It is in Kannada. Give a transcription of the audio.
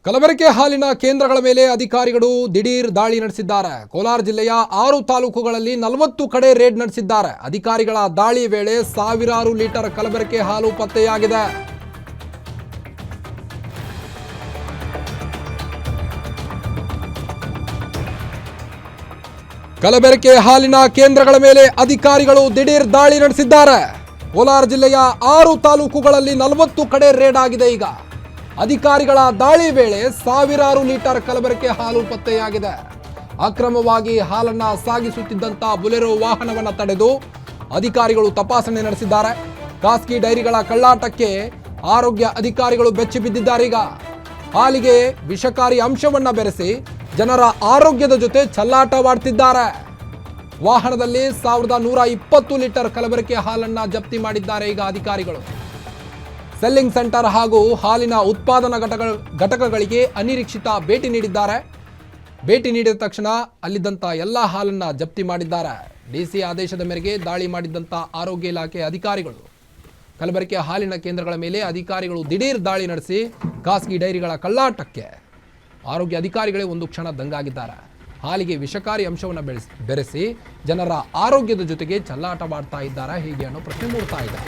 ಕಲಬೆರಕೆ ಹಾಲಿನ ಕೇಂದ್ರಗಳ ಮೇಲೆ ಅಧಿಕಾರಿಗಳು ದಿಢೀರ್ ದಾಳಿ ನಡೆಸಿದ್ದಾರೆ. ಕೋಲಾರ ಜಿಲ್ಲೆಯ 6 ತಾಲೂಕುಗಳಲ್ಲಿ 40 ಕಡೆ ರೇಡ್ ನಡೆಸಿದ್ದಾರೆ. ಅಧಿಕಾರಿಗಳ ದಾಳಿ ವೇಳೆ ಸಾವಿರಾರು ಲೀಟರ್ ಕಲಬೆರಕೆ ಹಾಲು ಪತ್ತೆಯಾಗಿದೆ. ಕಲಬೆರಕೆ ಹಾಲಿನ ಕೇಂದ್ರಗಳ ಮೇಲೆ ಅಧಿಕಾರಿಗಳು ದಿಢೀರ್ ದಾಳಿ ನಡೆಸಿದ್ದಾರೆ. ಕೋಲಾರ ಜಿಲ್ಲೆಯ 6 ತಾಲೂಕುಗಳಲ್ಲಿ 40 ಕಡೆ ರೇಡ್ ಆಗಿದೆ. ಈಗ ಅಧಿಕಾರಿಗಳ ದಾಳಿ ವೇಳೆ ಸಾವಿರಾರು ಲೀಟರ್ ಕಲಬೆರಕೆ ಹಾಲು ಪತ್ತೆಯಾಗಿದೆ. ಅಕ್ರಮವಾಗಿ ಹಾಲನ್ನ ಸಾಗಿಸುತ್ತಿದ್ದಂತ ಬುಲೆರೋ ವಾಹನವನ್ನು ತಡೆದು ಅಧಿಕಾರಿಗಳು ತಪಾಸಣೆ ನಡೆಸಿದ್ದಾರೆ. ಖಾಸಗಿ ಡೈರಿಗಳ ಕಳ್ಳಾಟಕ್ಕೆ ಆರೋಗ್ಯ ಅಧಿಕಾರಿಗಳು ಬೆಚ್ಚಿ ಬಿದ್ದಿದ್ದಾರೆ. ಈಗ ಹಾಲಿಗೆ ವಿಷಕಾರಿ ಅಂಶವನ್ನ ಬೆರೆಸಿ ಜನರ ಆರೋಗ್ಯದ ಜೊತೆ ಚೆಲ್ಲಾಟವಾಡ್ತಿದ್ದಾರೆ. ವಾಹನದಲ್ಲಿ 1120 ಲೀಟರ್ ಕಲಬೆರಕೆ ಹಾಲನ್ನ ಜಪ್ತಿ ಮಾಡಿದ್ದಾರೆ. ಈಗ ಅಧಿಕಾರಿಗಳು ಸೆಲ್ಲಿಂಗ್ ಸೆಂಟರ್ ಹಾಗೂ ಹಾಲಿನ ಉತ್ಪಾದನಾ ಘಟಕಗಳಿಗೆ ಅನಿರೀಕ್ಷಿತ ಭೇಟಿ ನೀಡಿದ್ದಾರೆ. ಭೇಟಿ ನೀಡಿದ ತಕ್ಷಣ ಅಲ್ಲಿದ್ದಂಥ ಎಲ್ಲ ಹಾಲನ್ನ ಜಪ್ತಿ ಮಾಡಿದ್ದಾರೆ. ಡಿಸಿ ಆದೇಶದ ಮೇರೆಗೆ ದಾಳಿ ಮಾಡಿದ್ದಂಥ ಆರೋಗ್ಯ ಇಲಾಖೆ ಅಧಿಕಾರಿಗಳು ಕಲಬೆರಕೆ ಹಾಲಿನ ಕೇಂದ್ರಗಳ ಮೇಲೆ ಅಧಿಕಾರಿಗಳು ದಿಢೀರ್ ದಾಳಿ ನಡೆಸಿ ಖಾಸಗಿ ಡೈರಿಗಳ ಕಳ್ಳಾಟಕ್ಕೆ ಆರೋಗ್ಯ ಅಧಿಕಾರಿಗಳೇ ಒಂದು ಕ್ಷಣ ದಂಗಾಗಿದ್ದಾರೆ. ಹಾಲಿಗೆ ವಿಷಕಾರಿ ಅಂಶವನ್ನು ಬೆರೆಸಿ ಜನರ ಆರೋಗ್ಯದ ಜೊತೆಗೆ ಚೆಲ್ಲಾಟವಾಡ್ತಾ ಇದ್ದಾರೆ. ಹೀಗೆ ಅನ್ನೋ ಪ್ರಶ್ನೆ ಮೂಡ್ತಾ ಇದೆ.